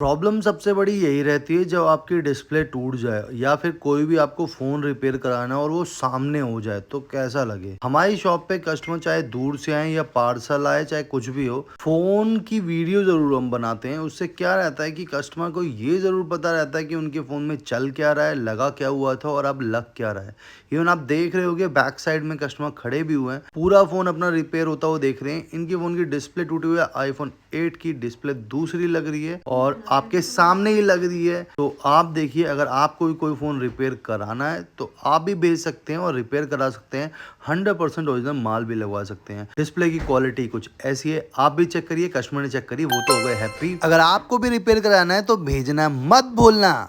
Problem सबसे बड़ी यही रहती है जब आपकी डिस्प्ले टूट जाए या फिर कोई भी आपको फ़ोन रिपेयर कराना है और वो सामने हो जाए तो कैसा लगे। हमारी शॉप पे कस्टमर चाहे दूर से आए या पार्सल आए चाहे कुछ भी हो, फ़ोन की वीडियो ज़रूर हम बनाते हैं। उससे क्या रहता है कि कस्टमर को ये ज़रूर पता रहता है कि उनके फ़ोन में चल क्या रहा है, लगा क्या हुआ था और अब लग क्या रहा है। इवन आप देख रहे होगे बैक साइड में कस्टमर खड़े भी हुए हैं, पूरा फ़ोन अपना रिपेयर होता हुआ देख रहे हैं। इनके फ़ोन की डिस्प्ले टूटी हुई है, आईफोन 8 की डिस्प्ले दूसरी लग रही है और आपके सामने ही लग रही है। तो आप देखिए, अगर आपको भी कोई फ़ोन रिपेयर कराना है तो आप भी भेज सकते हैं और रिपेयर करा सकते हैं। 100% ओरिजिनल माल भी लगवा सकते हैं। डिस्प्ले की क्वालिटी कुछ ऐसी है, आप भी चेक करिए, कस्टमर ने चेक करी, वो तो हो गए हैप्पी। अगर आपको भी रिपेयर कराना है तो भेजना मत भूलना।